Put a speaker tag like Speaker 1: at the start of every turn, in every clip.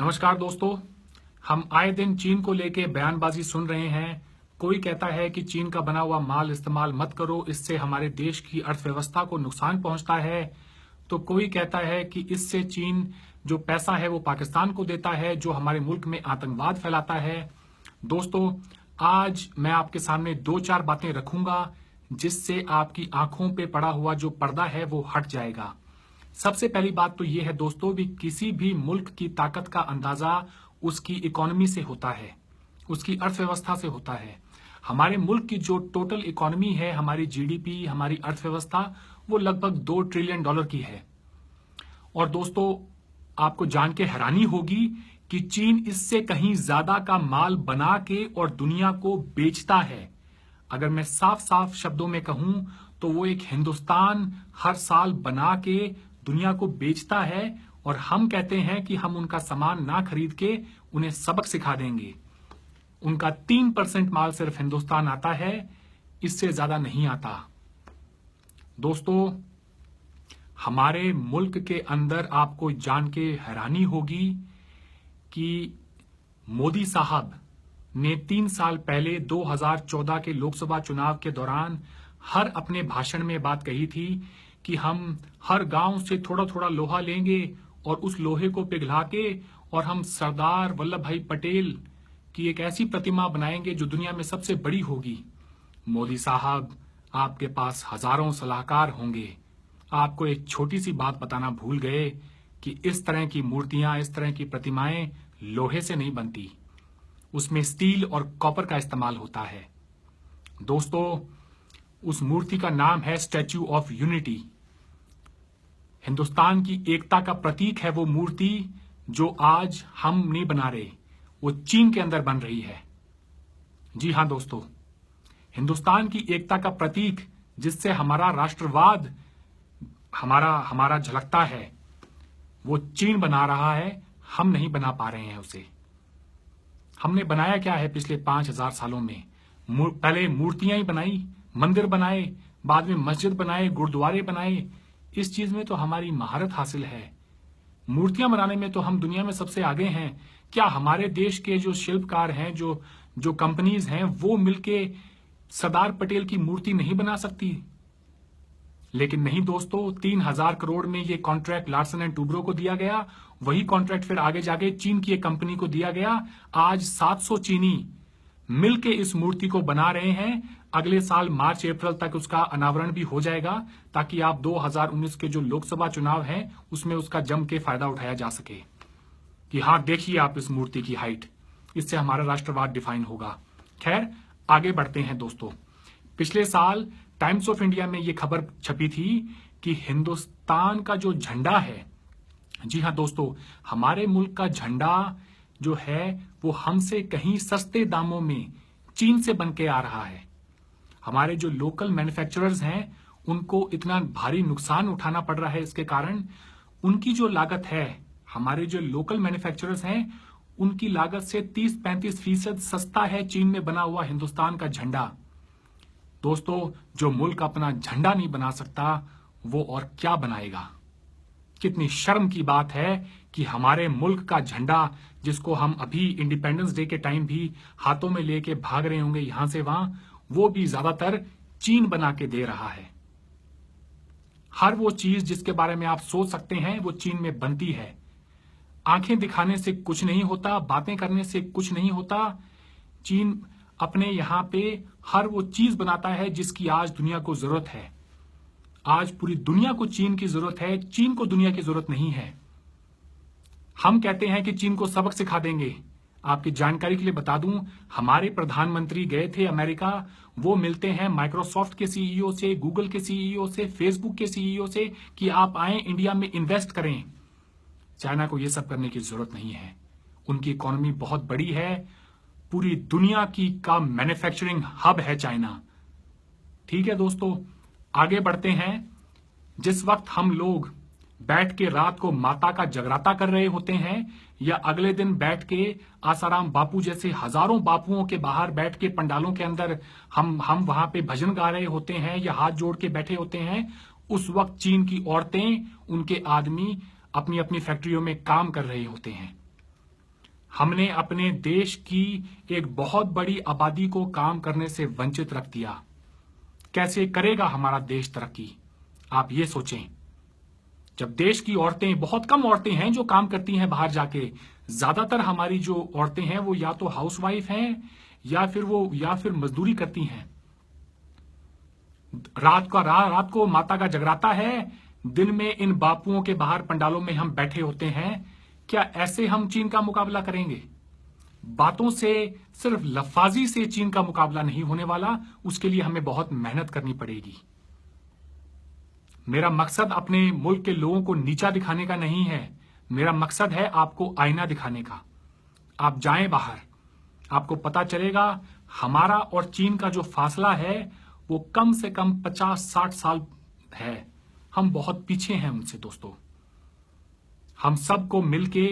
Speaker 1: नमस्कार दोस्तों। हम आए दिन चीन को लेके बयानबाजी सुन रहे हैं। कोई कहता है कि चीन का बना हुआ माल इस्तेमाल मत करो, इससे हमारे देश की अर्थव्यवस्था को नुकसान पहुंचता है। तो कोई कहता है कि इससे चीन जो पैसा है वो पाकिस्तान को देता है, जो हमारे मुल्क में आतंकवाद फैलाता है। दोस्तों, आज मैं आपके सामने दो चार बातें रखूंगा जिससे आपकी आंखों पे पड़ा हुआ जो पर्दा है वो हट जाएगा। सबसे पहली बात तो यह है दोस्तों भी किसी भी मुल्क की ताकत का अंदाजा उसकी इकोनॉमी से होता है, उसकी अर्थव्यवस्था से होता है। हमारे मुल्क की जो टोटल इकोनॉमी है, हमारी जीडीपी, हमारी अर्थव्यवस्था, वो लगभग $2 ट्रिलियन की है। और दोस्तों, आपको जान के हैरानी होगी कि चीन इससे कहीं ज्यादा का माल बना के और दुनिया को बेचता है। अगर मैं साफ साफ शब्दों में कहूं तो वो एक हिंदुस्तान हर साल बना के दुनिया को बेचता है और हम कहते हैं कि हम उनका सामान ना खरीद के उन्हें सबक सिखा देंगे। उनका 3% माल सिर्फ हिंदुस्तान आता है, इससे ज्यादा नहीं आता। दोस्तों, हमारे मुल्क के अंदर आपको जान के हैरानी होगी कि मोदी साहब ने 3 साल पहले 2014 के लोकसभा चुनाव के दौरान हर अपने भाषण में बात कही थी कि हम हर गांव से थोड़ा थोड़ा लोहा लेंगे और उस लोहे को पिघला के और हम सरदार वल्लभ भाई पटेल की एक ऐसी प्रतिमा बनाएंगे जो दुनिया में सबसे बड़ी होगी। मोदी साहब, आपके पास हजारों सलाहकार होंगे, आपको एक छोटी सी बात बताना भूल गए कि इस तरह की मूर्तियां, इस तरह की प्रतिमाएं लोहे से नहीं बनती, उसमें स्टील और कॉपर का इस्तेमाल होता है। दोस्तों, उस मूर्ति का नाम है स्टैच्यू ऑफ यूनिटी। हिंदुस्तान की एकता का प्रतीक है वो मूर्ति, जो आज हम नहीं बना रहे, वो चीन के अंदर बन रही है। जी हां दोस्तों, हिंदुस्तान की एकता का प्रतीक जिससे हमारा राष्ट्रवाद हमारा झलकता है, वो चीन बना रहा है, हम नहीं बना पा रहे हैं उसे। हमने बनाया क्या है पिछले 5000 सालों में? पहले मूर्तियां ही बनाई, मंदिर बनाए, बाद में मस्जिद बनाए, गुरुद्वारे बनाए। इस चीज में तो हमारी महारत हासिल है। मूर्तियां बनाने में तो हम दुनिया में सबसे आगे हैं। क्या हमारे देश के जो शिल्पकार हैं, जो कंपनीज हैं, वो मिलके सरदार पटेल की मूर्ति नहीं बना सकती? लेकिन नहीं दोस्तों, 3000 करोड़ में ये कॉन्ट्रैक्ट लार्सन एंड टूब्रो को दिया गया। वही कॉन्ट्रैक्ट फिर आगे जाके चीन की एक कंपनी को दिया गया। आज 700 चीनी मिलके इस मूर्ति को बना रहे हैं। अगले साल मार्च अप्रैल तक उसका अनावरण भी हो जाएगा, ताकि आप 2019 के जो लोकसभा चुनाव हैं उसमें उसका जम के फायदा उठाया जा सके कि हाँ, देखिए आप इस मूर्ति की हाइट, इससे हमारा राष्ट्रवाद डिफाइन होगा। खैर, आगे बढ़ते हैं दोस्तों। पिछले साल टाइम्स ऑफ इंडिया में यह खबर छपी थी कि हिंदुस्तान का जो झंडा है, जी हां दोस्तों, हमारे मुल्क का झंडा जो है वो हमसे कहीं सस्ते दामों में चीन से बन के आ रहा है। हमारे जो लोकल मैन्युफैक्चरर्स हैं उनको इतना भारी नुकसान उठाना पड़ रहा है। इसके कारण उनकी जो लागत है, हमारे जो लोकल मैन्युफैक्चरर्स हैं उनकी लागत से 30-35% सस्ता है चीन में बना हुआ हिंदुस्तान का झंडा। दोस्तों, जो मुल्क अपना झंडा नहीं बना सकता वो और क्या बनाएगा? कितनी शर्म की बात है कि हमारे मुल्क का झंडा, जिसको हम अभी इंडिपेंडेंस डे के टाइम भी हाथों में लेके भाग रहे होंगे यहां से वहां, वो भी ज्यादातर चीन बना के दे रहा है। हर वो चीज जिसके बारे में आप सोच सकते हैं वो चीन में बनती है। आंखें दिखाने से कुछ नहीं होता, बातें करने से कुछ नहीं होता। चीन अपने यहां पे हर वो चीज बनाता है जिसकी आज दुनिया को जरूरत है। आज पूरी दुनिया को चीन की जरूरत है, चीन को दुनिया की जरूरत नहीं है। हम कहते हैं कि चीन को सबक सिखा देंगे। आपकी जानकारी के लिए बता दूं, हमारे प्रधानमंत्री गए थे अमेरिका। वो मिलते हैं माइक्रोसॉफ्ट के सीईओ से, गूगल के सीईओ से, फेसबुक के सीईओ से कि आप आए इंडिया में इन्वेस्ट करें। चाइना को यह सब करने की जरूरत नहीं है। उनकी इकोनॉमी बहुत बड़ी है, पूरी दुनिया की का मैन्युफैक्चरिंग हब है चाइना। ठीक है दोस्तों, आगे बढ़ते हैं। जिस वक्त हम लोग बैठ के रात को माता का जगराता कर रहे होते हैं, या अगले दिन बैठ के आसाराम बापू जैसे हजारों बापुओं के बाहर बैठ के पंडालों के अंदर हम वहां पे भजन गा रहे होते हैं या हाथ जोड़ के बैठे होते हैं, उस वक्त चीन की औरतें, उनके आदमी अपनी अपनी फैक्ट्रियों में काम कर रहे होते हैं। हमने अपने देश की एक बहुत बड़ी आबादी को काम करने से वंचित रख दिया। कैसे करेगा हमारा देश तरक्की, आप ये सोचें। जब देश की औरतें, बहुत कम औरतें हैं जो काम करती हैं बाहर जाके, ज्यादातर हमारी जो औरतें हैं वो या तो हाउसवाइफ हैं या फिर मजदूरी करती हैं। रात को माता का जगराता है, दिन में इन बापुओं के बाहर पंडालों में हम बैठे होते हैं। क्या ऐसे हम चीन का मुकाबला करेंगे? बातों से, सिर्फ लफाजी से चीन का मुकाबला नहीं होने वाला, उसके लिए हमें बहुत मेहनत करनी पड़ेगी। मेरा मकसद अपने मुल्क के लोगों को नीचा दिखाने का नहीं है, मेरा मकसद है आपको आईना दिखाने का। आप जाएं बाहर, आपको पता चलेगा हमारा और चीन का जो फासला है वो कम से कम 50-60 साल है। हम बहुत पीछे हैं उनसे दोस्तों। हम सबको मिलके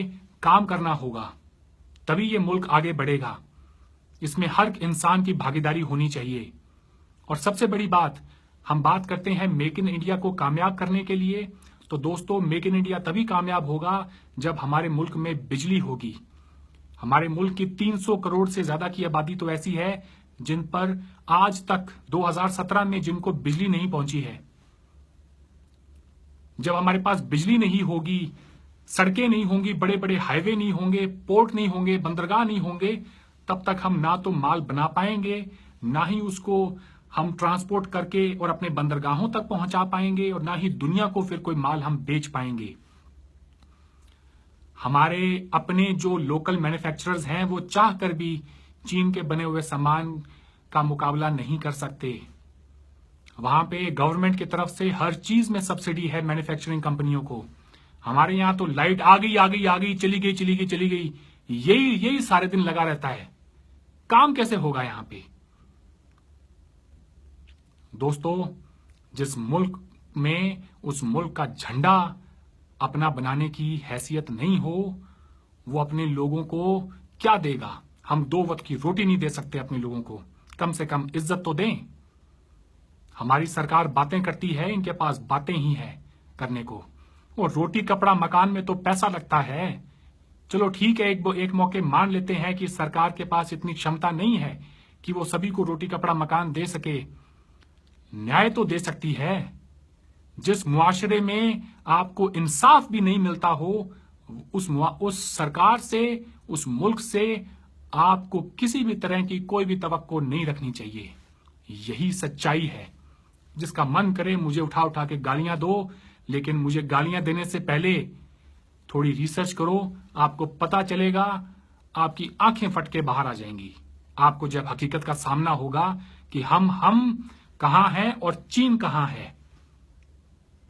Speaker 1: काम करना होगा, तभी ये मुल्क आगे बढ़ेगा। इसमें हर इंसान की भागीदारी होनी चाहिए। और सबसे बड़ी बात, हम बात करते हैं मेक इन इंडिया को कामयाब करने के लिए, तो दोस्तों मेक इन इंडिया तभी कामयाब होगा जब हमारे मुल्क में बिजली होगी। हमारे मुल्क की 300 करोड़ से ज्यादा की आबादी तो ऐसी है जिन पर आज तक 2017 में जिनको बिजली नहीं पहुंची है। जब हमारे पास बिजली नहीं होगी, सड़कें नहीं होंगी, बड़े बड़े हाईवे नहीं होंगे, पोर्ट नहीं होंगे, बंदरगाह नहीं होंगे, तब तक हम ना तो माल बना पाएंगे, ना ही उसको हम ट्रांसपोर्ट करके और अपने बंदरगाहों तक पहुंचा पाएंगे, और ना ही दुनिया को फिर कोई माल हम बेच पाएंगे। हमारे अपने जो लोकल मैन्युफैक्चरर्स हैं वो चाह कर भी चीन के बने हुए सामान का मुकाबला नहीं कर सकते। वहां पे गवर्नमेंट की तरफ से हर चीज में सब्सिडी है मैन्युफैक्चरिंग कंपनियों को। हमारे यहां तो लाइट आ गई, चली गई, यही सारे दिन लगा रहता है। काम कैसे होगा यहां पे? दोस्तों, जिस मुल्क में उस मुल्क का झंडा अपना बनाने की हैसियत नहीं हो, वो अपने लोगों को क्या देगा? हम 2 वक्त की रोटी नहीं दे सकते अपने लोगों को, कम से कम इज्जत तो दें। हमारी सरकार बातें करती है, इनके पास बातें ही है करने को। और रोटी कपड़ा मकान में तो पैसा लगता है। चलो ठीक है, एक मौके मान लेते हैं कि सरकार के पास इतनी क्षमता नहीं है कि वो सभी को रोटी कपड़ा मकान दे सके। न्याय तो दे सकती है। जिस मुआशरे में आपको इंसाफ भी नहीं मिलता हो, उस सरकार से, उस मुल्क से आपको किसी भी तरह की कोई भी तवक्को नहीं रखनी चाहिए। यही सच्चाई है। जिसका मन करे मुझे उठा उठा के गालियां दो, लेकिन मुझे गालियां देने से पहले थोड़ी रिसर्च करो। आपको पता चलेगा, आपकी आंखें फट के बाहर आ जाएंगी आपको जब हकीकत का सामना होगा कि हम कहां हैं और चीन कहां है।